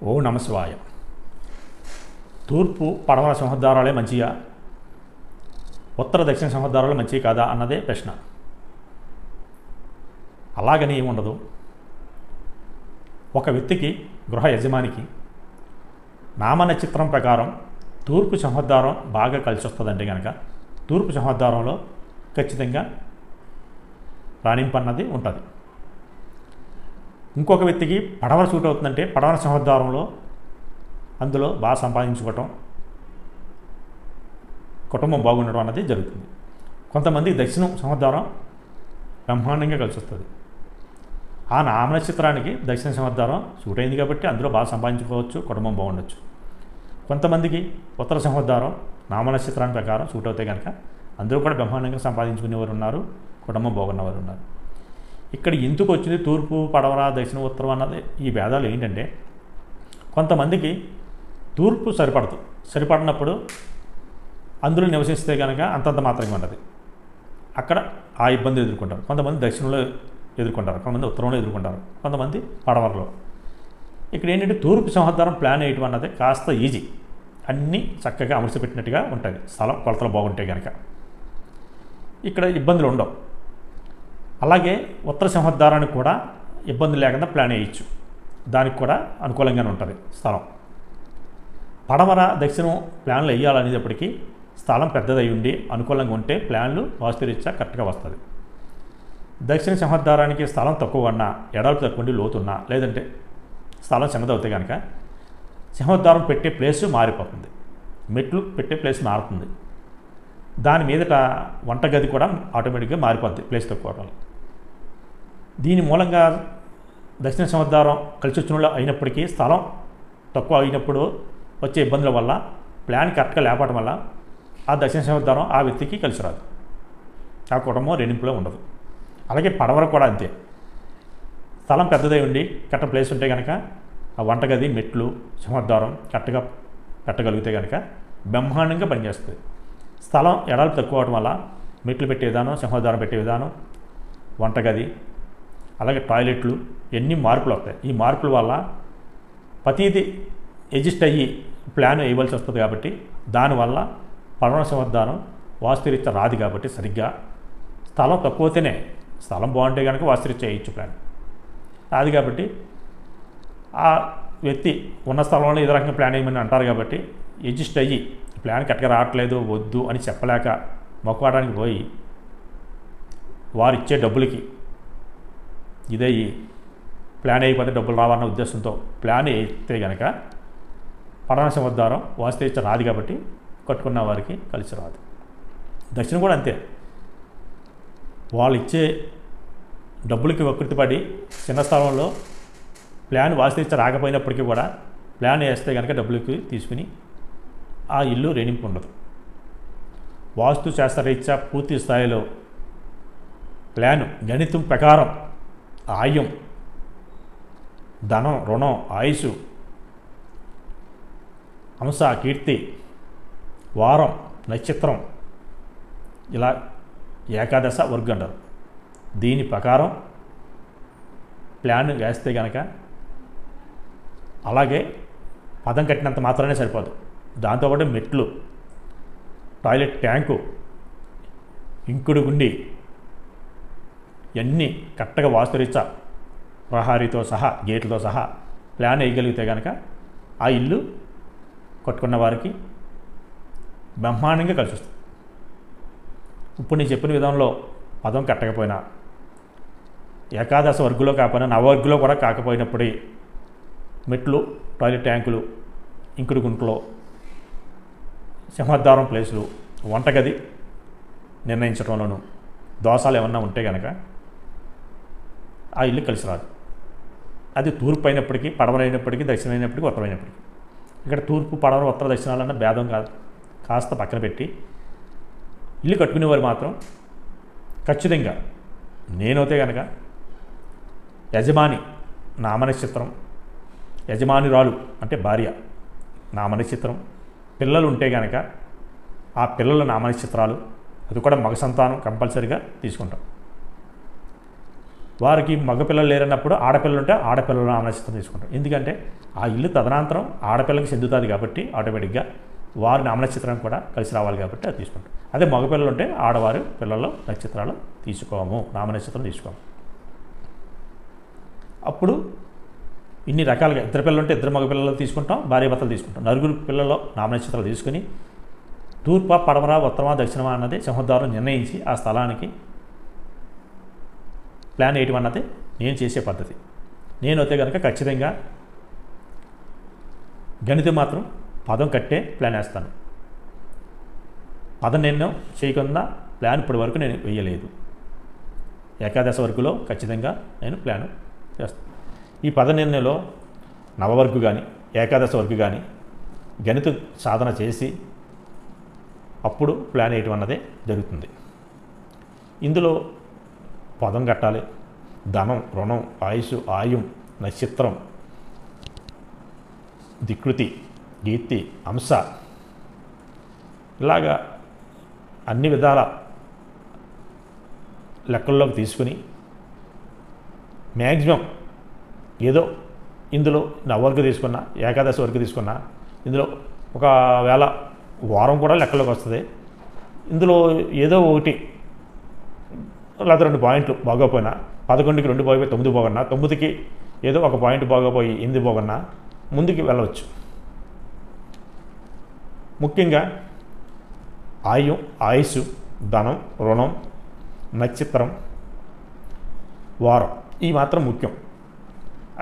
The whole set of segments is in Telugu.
ఓ నమశివాయ. తూర్పు పడమర సింహద్వారాలే మంచిగా, ఉత్తర దక్షిణ సింహద్వారాలు మంచివి కాదా అన్నదే ప్రశ్న. అలాగని ఏముండదు. ఒక వ్యక్తికి, గృహ యజమానికి నామనక్షత్రం ప్రకారం తూర్పు సింహద్వారం బాగా కలిసి వస్తుందంటే కనుక తూర్పు సింహద్వారంలో ఖచ్చితంగా రాణింపన్నది ఉంటుంది. ఇంకొక వ్యక్తికి పడమర సూట్ అవుతుందంటే పడమర సింహద్వారంలో అందులో బాగా సంపాదించుకోవటం, కుటుంబం బాగుండడం అన్నది జరుగుతుంది. కొంతమంది దక్షిణం సింహద్వారం బ్రహ్మాండంగా కలిసి వస్తుంది. ఆ నామనక్షత్రానికి దక్షిణ సింహద్వారం సూట్ అయింది కాబట్టి అందులో బాగా సంపాదించుకోవచ్చు, కుటుంబం బాగుండొచ్చు. కొంతమందికి ఉత్తర సింహద్వారం నామనక్షత్రాన్ని ప్రకారం సూట్ అవుతే కనుక అందరూ కూడా బ్రహ్మాండంగా సంపాదించుకునేవారు ఉన్నారు, కుటుంబం బాగున్నవారు ఉన్నారు. ఇక్కడ ఎందుకు వచ్చింది తూర్పు పడమర దక్షిణ ఉత్తరం అన్నది? ఈ భేదాలు ఏంటంటే, కొంతమందికి తూర్పు సరిపడినప్పుడు అందులో నివసిస్తే కనుక అంతంత మాత్రంగా ఉంటుంది, అక్కడ ఆ ఇబ్బంది ఎదుర్కొంటారు. కొంతమంది దక్షిణంలో ఎదుర్కొంటారు, కొంతమంది ఉత్తరంలో ఎదుర్కొంటారు, కొంతమంది పడమరలో. ఇక్కడ ఏంటంటే తూర్పు సింహద్వారం ప్లాన్ వేయటం అన్నది కాస్త ఈజీ, అన్నీ చక్కగా అమర్చి పెట్టినట్టుగా ఉంటుంది. స్థలం కొలతలు బాగుంటే కనుక ఇక్కడ ఇబ్బందులు ఉండవు. అలాగే ఉత్తర సింహద్వారానికి కూడా ఇబ్బంది లేకుండా ప్లాన్ వేయచ్చు, దానికి కూడా అనుకూలంగానే ఉంటుంది స్థలం. పడమర దక్షిణం ప్లాన్లు వేయాలనేటప్పటికీ స్థలం పెద్దదై ఉండి అనుకూలంగా ఉంటే ప్లాన్లు వాస్తురీత్యా కరెక్ట్గా వస్తుంది. దక్షిణ సింహద్వారానికి స్థలం తక్కువ ఉన్నా, ఎడల్పు తక్కువ ఉండి లోతున్నా, లేదంటే స్థలం చిన్నదవుతే కనుక సింహద్వారం పెట్టే ప్లేసు మారిపోతుంది, మెట్లు పెట్టే ప్లేస్ మారుతుంది. దాని మీదట వంటగది కూడా ఆటోమేటిక్గా మారిపోద్ది ప్లేస్ తక్కువ వల్ల. దీని మూలంగా దక్షిణ సింహద్వారం కలిసి వచ్చిన అయినప్పటికీ స్థలం తక్కువ అయినప్పుడు వచ్చే ఇబ్బందుల వల్ల ప్లాన్ కరెక్ట్గా లేపడం వల్ల ఆ దక్షిణ సింహద్వారం ఆ వ్యక్తికి కలిసి రాదు, ఆ కుటుంబం రెండింపులో ఉండదు. అలాగే పడమర కూడా అంతే. స్థలం పెద్దదై ఉండి కరెక్ట్ ప్లేస్ ఉంటే కనుక ఆ వంటగది మెట్లు సింహద్వారం కరెక్ట్గా పెట్టగలిగితే కనుక బ్రహ్మాండంగా పనిచేస్తుంది. స్థలం ఎడల్పు తక్కువ అవడం వల్ల మెట్లు పెట్టే విధానం, సింహద్వారం పెట్టే విధానం, వంటగది అలాగే టాయిలెట్లు ఎన్ని మార్పులు వస్తాయి. ఈ మార్పుల వల్ల ప్రతిదీ అడ్జస్ట్ అయ్యి ప్లాన్ వేయవలసి వస్తుంది. కాబట్టి దానివల్ల పడమర సింహద్వారం వాస్తురీత్యా రాదు. కాబట్టి సరిగ్గా స్థలం తక్కువతేనే, స్థలం బాగుంటే కనుక వాస్తురీత్యా వేయచ్చు ప్లాన్ రాదు. కాబట్టి ఆ వ్యక్తి ఉన్న స్థలంలో ఏ రకంగా ప్లాన్ వేయమని అంటారు. కాబట్టి అడ్జస్ట్ అయ్యి ప్లాన్ కరెక్ట్గా రావట్లేదు వద్దు అని చెప్పలేక మొక్కడానికి పోయి వారు ఇచ్చే డబ్బులకి ఇదయ్యి ప్లాన్ అయిపోతే డబ్బులు రావాలన్న ఉద్దేశంతో ప్లాన్ వేస్తే కనుక పడమర సింహద్వారం వాస్తురీత్యా రాదు. కాబట్టి కట్టుకున్న వారికి కలిసి రాదు. దక్షిణం కూడా అంతే. వాళ్ళు ఇచ్చే డబ్బులకి వక్రీతపడి చిన్న స్థలంలో ప్లాన్ వాస్తురీత్యా రాకపోయినప్పటికీ కూడా ప్లాన్ వేస్తే కనుక డబ్బులకి తీసుకుని ఆ ఇల్లు రేణింపు ఉండదు. వాస్తు శాస్త్రరీత్యా పూర్తి స్థాయిలో ప్లాను గణితం ప్రకారం ఆయం, ధనం, రుణం, ఆయుష్, అంశ, కీర్తి, వారం, నక్షత్రం, ఇలా ఏకాదశ వర్గం అంటారు. దీని ప్రకారం ప్లాన్ వేస్తే కనుక అలాగే పదం కట్టినంత మాత్రమే సరిపోదు. దాంతోపాటు మెట్లు, టాయిలెట్ ట్యాంకు, ఇంకుడు గుండి ఇవన్నీ కరెక్ట్గా వాస్తురీత్యా ప్రహారీతో సహా గేట్లతో సహా ప్లాన్ వేయగలిగితే కనుక ఆ ఇల్లు కట్టుకున్న వారికి బ్రహ్మాండంగా కలిసి వస్తుంది. ఇప్పుడు నేను చెప్పిన విధంలో పదం కట్టకపోయినా, ఏకాదశ వర్గులో కాకపోయినా, నవవర్గులో కూడా కాకపోయినప్పుడు మెట్లు, టాయిలెట్ ట్యాంకులు, ఇంకుడు గుంటలో, సింహద్వారం ప్లేసులు, వంటగది నిర్ణయించడంలోనూ దోషాలు ఏమన్నా ఉంటే కనుక ఆ ఇల్లు కలిసి రాదు. అది తూర్పు అయినప్పటికీ, పడమరైనప్పటికీ, దక్షిణమైనప్పటికీ, ఉత్తరమైనప్పటికీ. ఇక్కడ తూర్పు పడమర ఉత్తర దక్షిణాలన్న భేదం కాదు, కాస్త పక్కన పెట్టి ఇల్లు కట్టుకునేవారు మాత్రం ఖచ్చితంగా నేనైతే కనుక యజమాని నామనక్షత్రం, యజమానురాలు అంటే భార్య నామనక్షత్రం, పిల్లలు ఉంటే కనుక ఆ పిల్లల నామనక్షత్రాలు, అది కూడా మగ సంతానం కంపల్సరీగా తీసుకుంటాం. వారికి మగపిల్లలు లేరన్నప్పుడు ఆడపిల్లలు ఉంటే ఆడపిల్లల నామనక్షత్రం తీసుకుంటారు. ఎందుకంటే ఆ ఇల్లు తదనంతరం ఆడపిల్లకి చెందుతుంది కాబట్టి ఆటోమేటిక్గా వారి నామనక్షత్రం కూడా కలిసి రావాలి కాబట్టి అది తీసుకుంటారు. అదే మగపిల్లలు ఉంటే ఆడవారు పిల్లల్లో నక్షత్రాలు తీసుకోము, నామనక్షత్రం తీసుకోము. అప్పుడు ఇన్ని రకాలుగా ఇద్దరు పిల్లలు ఉంటే ఇద్దరు మగపిల్లలు తీసుకుంటాం, భార్యాభర్తలు తీసుకుంటాం. నలుగురు పిల్లల్లో నామనక్షత్రాలు తీసుకుని తూర్ప, పడమర, ఉత్తరమా, దక్షిణమా అన్నది సింహద్వారం నిర్ణయించి ఆ స్థలానికి ప్లాన్ వేయటం అన్నది నేను చేసే పద్ధతి. నేను అయితే కనుక ఖచ్చితంగా గణితం మాత్రం పదం కట్టే ప్లాన్ వేస్తాను. పదం నిర్ణయం చేయకుండా ప్లాన్ ఇప్పటి వరకు నేను వేయలేదు. ఏకాదశ వర్గులో ఖచ్చితంగా నేను ప్లాను చేస్తాను. ఈ పద నిర్ణయంలో నవవర్గు కానీ ఏకాదశ వర్గు కానీ గణిత సాధన చేసి అప్పుడు ప్లాన్ వేయటం అన్నదే జరుగుతుంది. ఇందులో పదం కట్టాలి, ధనం, రుణం, ఆయుష్, ఆయుం, నక్షత్రం, దిక్ృతి, కీర్తి, అంశ, ఇలాగా అన్ని విధాల లెక్కల్లోకి తీసుకుని మ్యాక్సిమం ఏదో ఇందులో నవవర్గ తీసుకున్నా, ఏకాదశి వర్గ తీసుకున్నా, ఇందులో ఒకవేళ వారం కూడా లెక్కలోకి వస్తుంది. ఇందులో ఏదో ఒకటి లేకపోతే 2 పాయింట్లు బాగోపోయినా 11కి 2 బాగోపోయి 9 బాగున్నా, 9కి ఏదో ఒక పాయింట్ బాగోపోయి 8 బాగున్నా ముందుకు వెళ్ళవచ్చు. ముఖ్యంగా ఆయుష్, ధనం, రుణం, నక్షత్రం, వారం ఈ మాత్రం ముఖ్యం.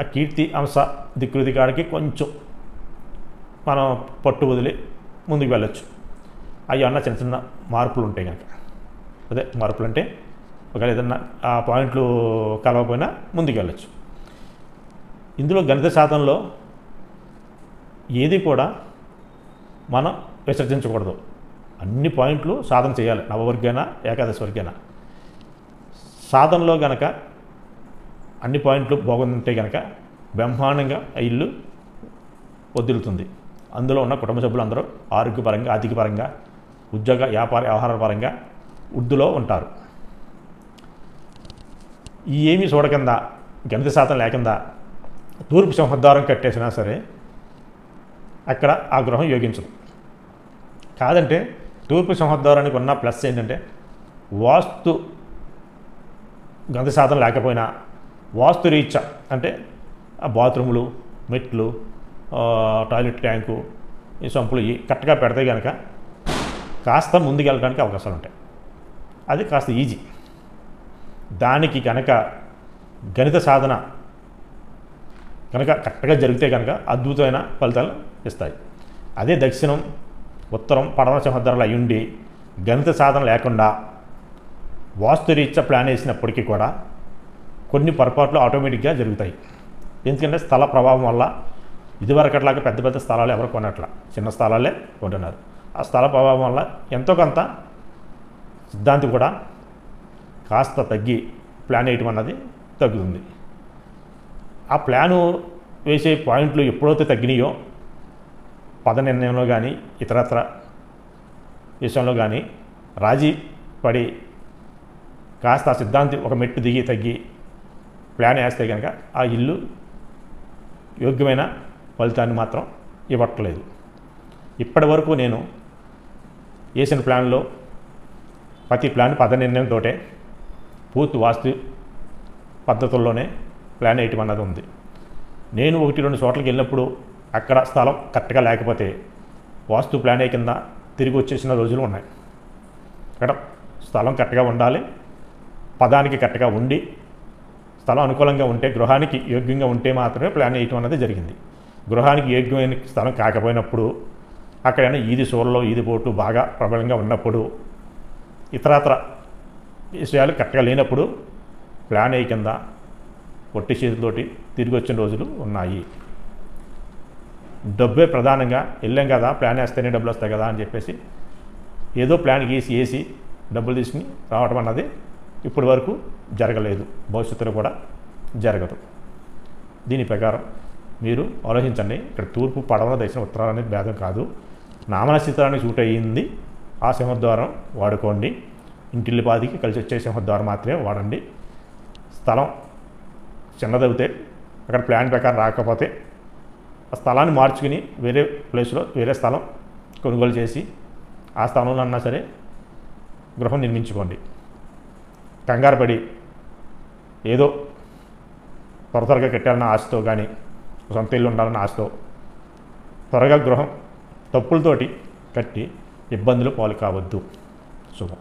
ఆ కీర్తి, అంశ, దిక్ృతి కాడికి కొంచెం మనం పట్టు వదిలి ముందుకు వెళ్ళొచ్చు. అవి అన్న చిన్న చిన్న మార్పులు ఉంటాయి కనుక, అదే మార్పులు అంటే ఒకవేళ ఏదన్నా ఆ పాయింట్లు కలవకపోయినా ముందుకు వెళ్ళొచ్చు. ఇందులో గణిత శాతంలో ఏది కూడా మనం విసర్జించకూడదు. అన్ని పాయింట్లు సాధన చేయాలి, నవవర్గైనా ఏకాదశి వర్గైనా. సాధనలో గనక అన్ని పాయింట్లు బాగుంటే కనుక బ్రహ్మాండంగా ఇల్లు వదులుతుంది. అందులో ఉన్న కుటుంబ సభ్యులు అందరూ ఆరోగ్యపరంగా, ఆర్థికపరంగా, ఉద్యోగ, వ్యాపార, వ్యవహార పరంగా వృద్ధిలో ఉంటారు. ఈ ఏమీ చూడకుండా గణిత శాతం లేకుండా తూర్పు సింహద్వారం కట్టేసినా సరే అక్కడ ఆ గృహం యోగించదు. కాదంటే తూర్పు సింహద్వారానికి ఉన్న ప్లస్ ఏంటంటే వాస్తు గణిత శాతం లేకపోయినా వాస్తు రీత్యా అంటే ఆ బాత్రూములు, మెట్లు, టాయిలెట్ ట్యాంకు, ఈ సంపులు ఈ కరెక్ట్గా పెడితే కనుక కాస్త ముందుకు వెళ్ళడానికి అవకాశాలు ఉంటాయి. అది కాస్త ఈజీ. దానికి కనుక గణిత సాధన కనుక కరెక్ట్గా జరిగితే కనుక అద్భుతమైన ఫలితాలు ఇస్తాయి. అదే దక్షిణం, ఉత్తరం, పడమర సింహద్వారాలు అయ్యుండి గణిత సాధన లేకుండా వాస్తురీత్యా ప్లాన్ వేసినప్పటికీ కూడా కొన్ని పొరపాట్లు ఆటోమేటిక్గా జరుగుతాయి. ఎందుకంటే స్థల ప్రభావం వల్ల ఇదివరకట్లాగా పెద్ద పెద్ద స్థలాలు ఎవరు కొనట్ల, చిన్న స్థలాలే కొంటున్నారు. ఆ స్థల ప్రభావం వల్ల ఎంతో కొంత సిద్ధాంతి కూడా కాస్త తగ్గి ప్లాన్ వేయటం అన్నది తగ్గుతుంది. ఆ ప్లాను వేసే పాయింట్లు ఎప్పుడైతే తగ్గినాయో పద నిర్ణయంలో కానీ ఇతరత్ర విషయంలో కానీ రాజీ పడి కాస్త ఆ సిద్ధాంతి ఒక మెట్టు దిగి తగ్గి ప్లాన్ వేస్తే కనుక ఆ ఇల్లు యోగ్యమైన ఫలితాన్ని మాత్రం ఇవ్వట్లేదు. ఇప్పటి వరకు నేను వేసిన ప్లాన్లో ప్రతి ప్లాన్ పద నిర్ణయంతో పూర్తి వాస్తు పద్ధతుల్లోనే ప్లాన్ వేయటం అన్నది ఉంది. నేను 1-2 చోట్లకి వెళ్ళినప్పుడు అక్కడ స్థలం కరెక్ట్గా లేకపోతే వాస్తు ప్లాన్ కింద తిరిగి వచ్చేసిన రోజులు ఉన్నాయి. అక్కడ స్థలం కరెక్ట్గా ఉండాలి, పదానికి కరెక్ట్గా ఉండి స్థలం అనుకూలంగా ఉంటే, గృహానికి యోగ్యంగా ఉంటే మాత్రమే ప్లాన్ వేయటం అన్నది జరిగింది. గృహానికి యోగ్యమైన స్థలం కాకపోయినప్పుడు, అక్కడైనా ఈది సూరలో ఈది పోటు బాగా ప్రబలంగా ఉన్నప్పుడు, ఇతరత్ర విషయాలు కరెక్ట్గా లేనప్పుడు ప్లాన్ ఏ కింద పొట్టి చేతితోటి తిరిగి వచ్చిన రోజులు ఉన్నాయి. డబ్బే ప్రధానంగా వెళ్ళాం కదా, ప్లాన్ వేస్తేనే డబ్బులు వస్తాయి కదా అని చెప్పేసి ఏదో ప్లాన్ వేసి డబ్బులు తీసుకుని రావటం అన్నది ఇప్పటి వరకు జరగలేదు, భవిష్యత్తులో కూడా జరగదు. దీని ప్రకారం మీరు ఆలోచించండి. ఇక్కడ తూర్పు, పడమర, దక్షిణ, ఉత్తరాలు అనేది భేదం కాదు. నామనక్షత్రానికి సూట్ అయ్యింది ఆ సింహద్వారం వాడుకోండి. ఇంటిల్లిపాదికి కలిసి వచ్చే సింహద్వారం మాత్రమే వాడండి. స్థలం చిన్నదవుతే అక్కడ ప్లాన్ ప్రకారం రాకపోతే ఆ స్థలాన్ని మార్చుకుని వేరే ప్లేస్లో వేరే స్థలం కొనుగోలు చేసి ఆ స్థలంలో అన్నా సరే గృహం నిర్మించుకోండి. కంగారు పడి ఏదో త్వరగా కట్టాలన్న ఆశతో కానీ సొంత ఇల్లు ఉండాలన్న ఆశతో త్వరగా గృహం తప్పులతోటి కట్టి ఇబ్బందులు పాలు కావద్దు. శుభం.